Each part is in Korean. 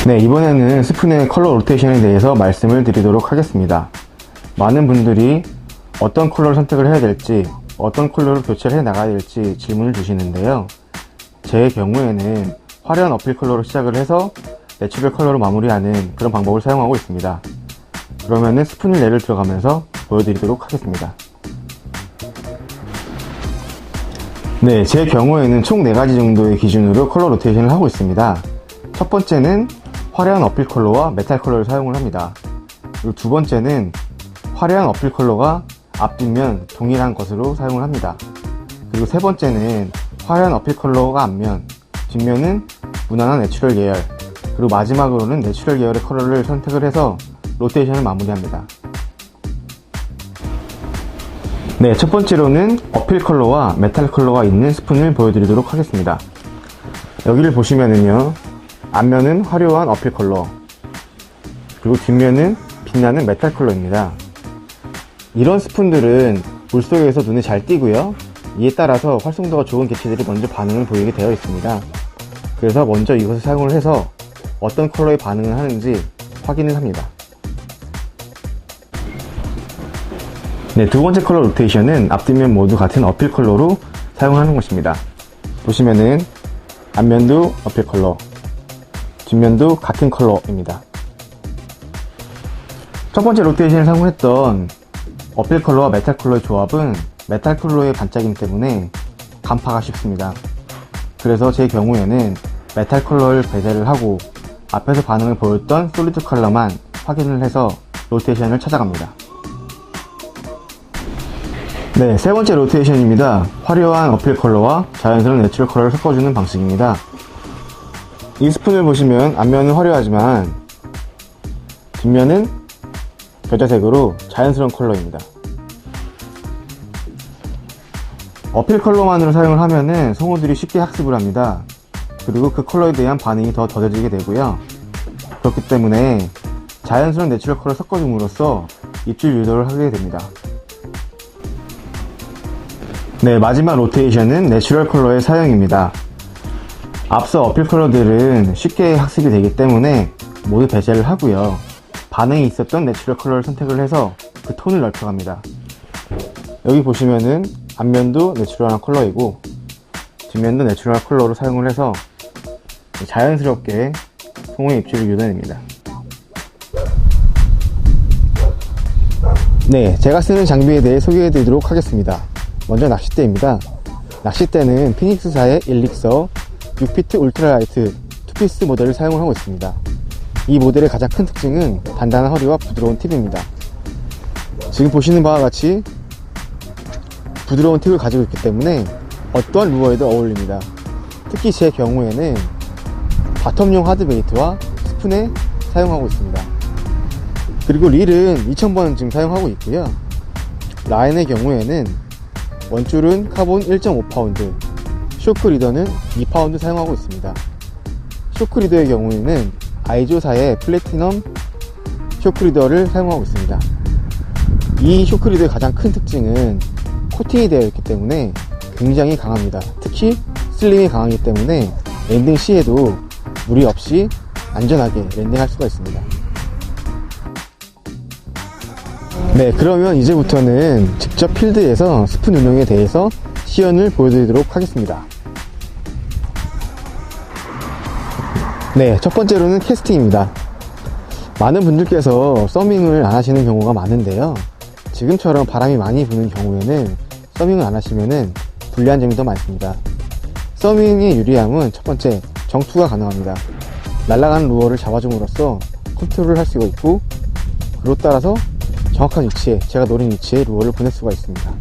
네, 이번에는 스푼의 컬러 로테이션에 대해서 말씀을 드리도록 하겠습니다. 많은 분들이 어떤 컬러를 선택을 해야 될지, 어떤 컬러를 교체를 해 나가야 될지 질문을 주시는데요. 제 경우에는 화려한 어필 컬러로 시작을 해서 내추럴 컬러로 마무리하는 그런 방법을 사용하고 있습니다. 그러면은 스푼을 예를 들어가면서 보여드리도록 하겠습니다. 네, 제 경우에는 총 4가지 정도의 기준으로 컬러 로테이션을 하고 있습니다. 첫 번째는 화려한 어필 컬러와 메탈 컬러를 사용을 합니다. 그리고 두 번째는 화려한 어필 컬러가 앞뒷면 동일한 것으로 사용을 합니다. 그리고 세 번째는 화려한 어필 컬러가 앞면, 뒷면은 무난한 내추럴 계열, 그리고 마지막으로는 내추럴 계열의 컬러를 선택을 해서 로테이션을 마무리합니다. 네, 첫 번째로는 어필 컬러와 메탈 컬러가 있는 스푼을 보여드리도록 하겠습니다. 여기를 보시면은요, 앞면은 화려한 어필 컬러, 그리고 뒷면은 빛나는 메탈 컬러입니다. 이런 스푼들은 물속에서 눈에 잘 띄고요, 이에 따라서 활성도가 좋은 개체들이 먼저 반응을 보이게 되어 있습니다. 그래서 먼저 이것을 사용을 해서 어떤 컬러에 반응을 하는지 확인을 합니다. 네, 두 번째 컬러 로테이션은 앞뒷면 모두 같은 어필 컬러로 사용하는 것입니다. 보시면은 앞면도 어필 컬러, 뒷면도 같은 컬러입니다. 첫 번째 로테이션을 사용했던 어필 컬러와 메탈 컬러의 조합은 메탈 컬러의 반짝임 때문에 간파가 쉽습니다. 그래서 제 경우에는 메탈 컬러를 배제를 하고 앞에서 반응을 보였던 솔리드 컬러만 확인을 해서 로테이션을 찾아갑니다. 네, 세 번째 로테이션입니다. 화려한 어필 컬러와 자연스러운 내추럴 컬러를 섞어주는 방식입니다. 이 스푼을 보시면 앞면은 화려하지만 뒷면은 겨자색으로 자연스러운 컬러입니다. 어필 컬러만으로 사용을 하면은 성우들이 쉽게 학습을 합니다. 그리고 그 컬러에 대한 반응이 더 더뎌지게 되고요. 그렇기 때문에 자연스러운 내추럴 컬러를 섞어줌으로써 입질 유도를 하게 됩니다. 네, 마지막 로테이션은 내추럴 컬러의 사용입니다. 앞서 어필 컬러들은 쉽게 학습이 되기 때문에 모두 배제를 하고요, 반응이 있었던 내추럴 컬러를 선택을 해서 그 톤을 넓혀갑니다. 여기 보시면은 앞면도 내추럴한 컬러이고 뒷면도 내추럴 컬러로 사용을 해서 자연스럽게 송어의 입질을 유도해냅니다. 네, 제가 쓰는 장비에 대해 소개해드리도록 하겠습니다. 먼저 낚싯대입니다. 낚싯대는 피닉스사의 일릭서 6피트 울트라라이트 2피스 모델을 사용을 하고 있습니다. 이 모델의 가장 큰 특징은 단단한 허리와 부드러운 팁입니다. 지금 보시는 바와 같이 부드러운 팁을 가지고 있기 때문에 어떠한 루어에도 어울립니다. 특히 제 경우에는 바텀용 하드베이트와 스푼에 사용하고 있습니다. 그리고 릴은 2000번 지금 사용하고 있고요, 라인의 경우에는 원줄은 카본 1.5파운드, 쇼크 리더는 2파운드 사용하고 있습니다. 쇼크 리더의 경우에는 아이조사의 플래티넘 쇼크 리더를 사용하고 있습니다. 이 쇼크 리더의 가장 큰 특징은 코팅이 되어 있기 때문에 굉장히 강합니다. 특히 슬림이 강하기 때문에 랜딩 시에도 무리 없이 안전하게 랜딩할 수가 있습니다. 네, 그러면 이제부터는 직접 필드에서 스푼 운용에 대해서 시연을 보여드리도록 하겠습니다. 네, 첫 번째로는 캐스팅입니다. 많은 분들께서 서밍을 안 하시는 경우가 많은데요, 지금처럼 바람이 많이 부는 경우에는 서밍을 안 하시면은 불리한 점이 더 많습니다. 서밍의 유리함은 첫 번째, 정투가 가능합니다. 날아가는 루어를 잡아줌으로써 컨트롤을 할 수가 있고, 그로 따라서 정확한 위치에, 제가 노린 위치에 루어를 보낼 수가 있습니다.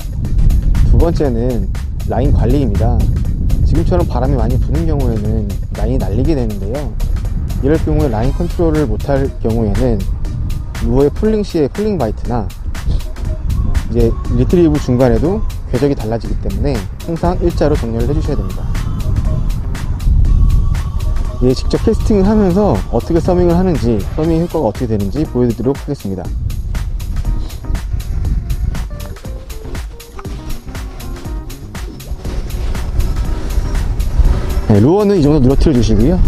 두 번째는 라인 관리입니다. 지금처럼 바람이 많이 부는 경우에는 라인이 날리게 되는데요, 이럴 경우에 라인 컨트롤을 못할 경우에는 루어의 풀링 시에 풀링 바이트나 이제 리트리브 중간에도 궤적이 달라지기 때문에 항상 일자로 정렬을 해주셔야 됩니다. 예, 직접 캐스팅을 하면서 어떻게 서밍을 하는지, 서밍 효과가 어떻게 되는지 보여드리도록 하겠습니다. 네, 루어는 이 정도 늘어뜨려 주시고요,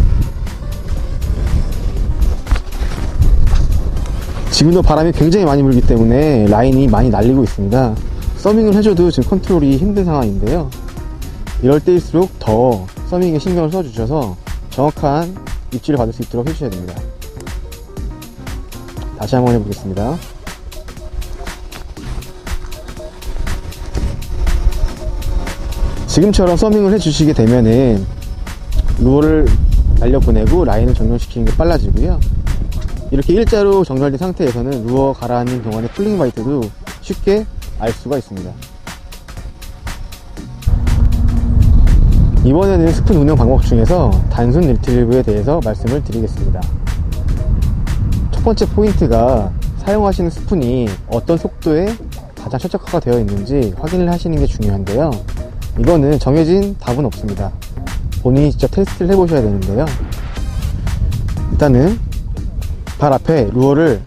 지금도 바람이 굉장히 많이 불기 때문에 라인이 많이 날리고 있습니다. 서밍을 해줘도 지금 컨트롤이 힘든 상황인데요. 이럴 때일수록 더 서밍에 신경을 써주셔서 정확한 입질을 받을 수 있도록 해주셔야 됩니다. 다시 한번 해보겠습니다. 지금처럼 서밍을 해주시게 되면은 루어를 날려보내고 라인을 정렬시키는 게 빨라지고요. 이렇게 일자로 정렬된 상태에서는 루어 가라앉는 동안의 풀링 바이트도 쉽게 알 수가 있습니다. 이번에는 스푼 운영 방법 중에서 단순 리트리브에 대해서 말씀을 드리겠습니다. 첫 번째 포인트가 사용하시는 스푼이 어떤 속도에 가장 최적화가 되어 있는지 확인을 하시는 게 중요한데요. 이거는 정해진 답은 없습니다. 본인이 직접 테스트를 해보셔야 되는데요. 일단은 발 앞에 루어를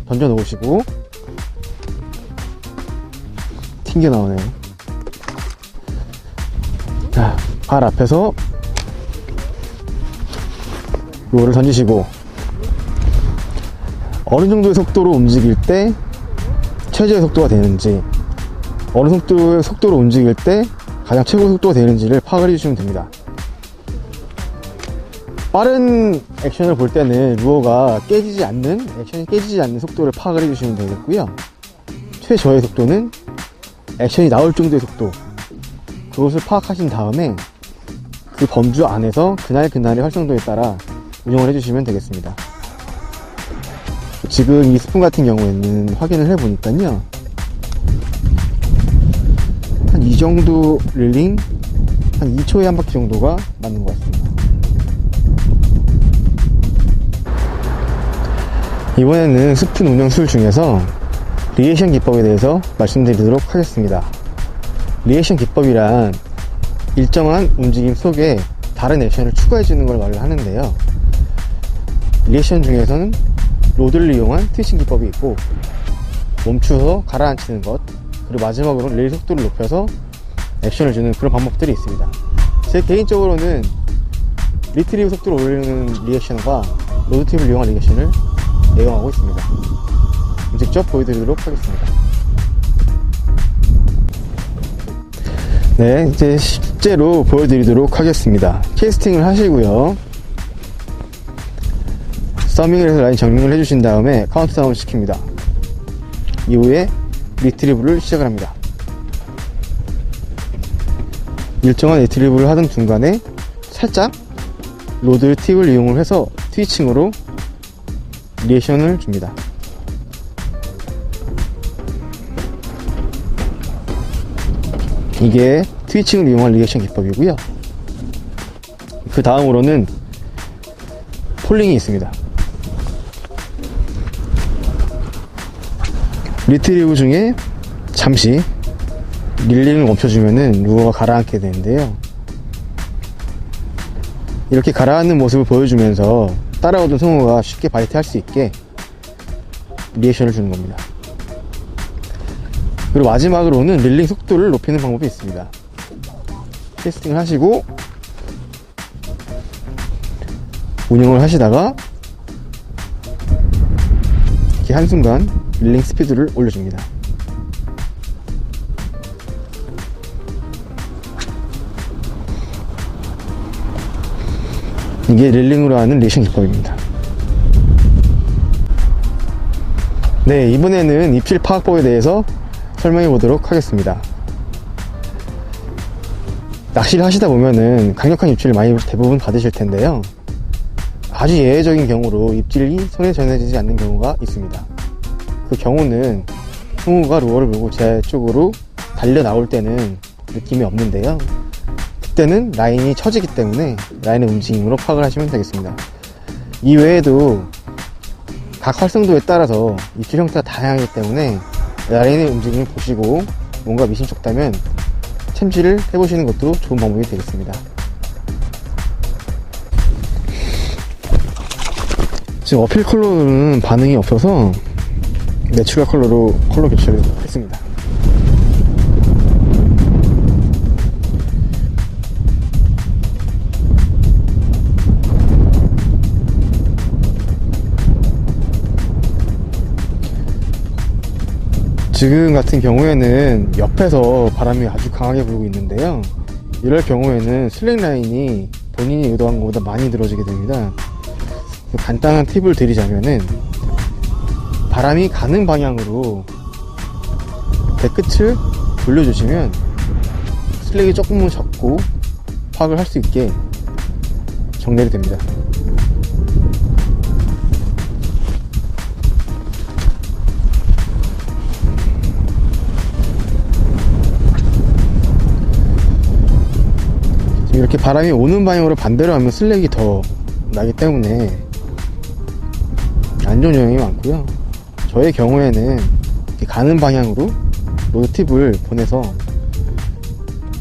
던져 놓으시고, 튕겨 나오네요. 자, 발 앞에서 루어를 던지시고, 어느 정도의 속도로 움직일 때 최저의 속도가 되는지, 어느 정도의 속도로 움직일 때 가장 최고 속도가 되는지를 파악을 해주시면 됩니다. 빠른 액션을 볼 때는 루어가 깨지지 않는, 액션이 깨지지 않는 속도를 파악을 해주시면 되겠고요. 최저의 속도는 액션이 나올 정도의 속도, 그것을 파악하신 다음에 그 범주 안에서 그날의 활성도에 따라 운영을 해주시면 되겠습니다. 지금 이 스푼 같은 경우에는 확인을 해보니까요, 한 이 정도 릴링, 한 2초에 한 바퀴 정도가 맞는 것 같습니다. 이번에는 스푼 운영술 중에서 리액션 기법에 대해서 말씀드리도록 하겠습니다. 리액션 기법이란 일정한 움직임 속에 다른 액션을 추가해주는 걸 말을 하는데요. 리액션 중에서는 로드를 이용한 트위칭 기법이 있고, 멈추어서 가라앉히는 것, 그리고 마지막으로 릴 속도를 높여서 액션을 주는 그런 방법들이 있습니다. 제 개인적으로는 리트리브 속도를 올리는 리액션과 로드 팁을 이용한 리액션을 애용하고 있습니다. 직접 보여드리도록 하겠습니다. 네, 이제 실제로 보여드리도록 하겠습니다. 캐스팅을 하시고요, 서밍을 해서 라인 정리를 해주신 다음에 카운트다운을 시킵니다. 이후에 리트리브를 시작을 합니다. 일정한 리트리브를 하던 중간에 살짝 로드 팁을 이용을 해서 트위칭으로 리액션을 줍니다. 이게 트위칭을 이용한 리액션 기법이고요. 그 다음으로는 폴링이 있습니다. 리트리브 중에 잠시 릴링을 멈춰주면은 루어가 가라앉게 되는데요. 이렇게 가라앉는 모습을 보여주면서 따라오던 성우가 쉽게 바이트 할 수 있게 리액션을 주는 겁니다. 그리고 마지막으로는 릴링 속도를 높이는 방법이 있습니다. 테스팅을 하시고 운영을 하시다가 이렇게 한순간 릴링 스피드를 올려줍니다. 이게 릴링으로 하는 리액션 기법입니다. 네, 이번에는 입질 파악법에 대해서 설명해 보도록 하겠습니다. 낚시를 하시다 보면은 강력한 입질을 대부분 받으실 텐데요. 아주 예외적인 경우로 입질이 손에 전해지지 않는 경우가 있습니다. 그 경우는 성우가 루어를 물고 제 쪽으로 달려 나올 때는 느낌이 없는데요. 그때는 라인이 처지기 때문에 라인의 움직임으로 파악을 하시면 되겠습니다. 이외에도 각 활성도에 따라서 입질 형태가 다양하기 때문에 라인의 움직임을 보시고 뭔가 미심쩍다면 챔질을 해보시는 것도 좋은 방법이 되겠습니다. 지금 어필 컬러는 반응이 없어서 내추럴 컬러로 컬러 교체를 했습니다. 지금 같은 경우에는 옆에서 바람이 아주 강하게 불고 있는데요. 이럴 경우에는 슬랙 라인이 본인이 의도한 것보다 많이 늘어지게 됩니다. 간단한 팁을 드리자면은 바람이 가는 방향으로 배끝을 돌려주시면 슬랙이 조금은 적고 파악을 할 수 있게 정렬이 됩니다. 이렇게 바람이 오는 방향으로 반대로 하면 슬랙이 더 나기 때문에 안 좋은 영향이 많고요. 저의 경우에는 이렇게 가는 방향으로 로드 팁을 보내서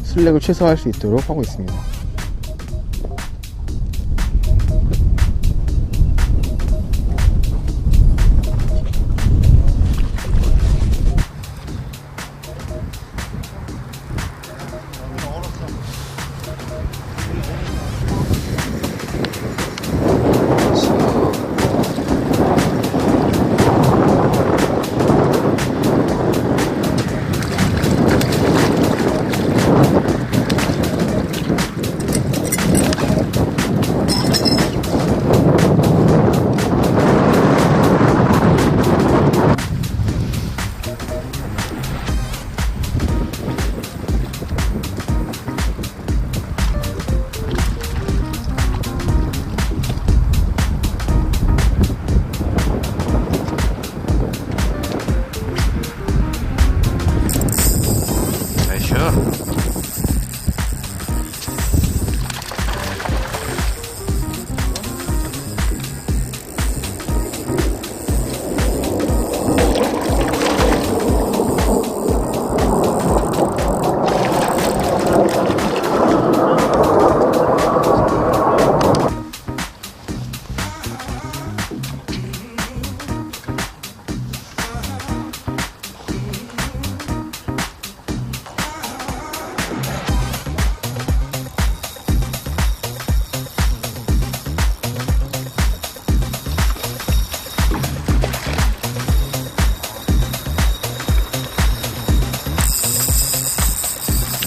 슬랙을 최소화할 수 있도록 하고 있습니다.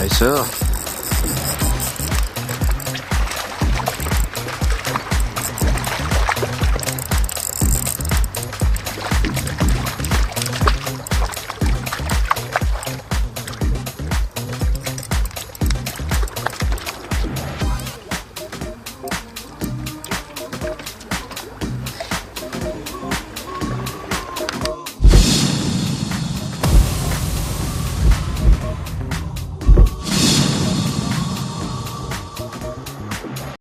나이스.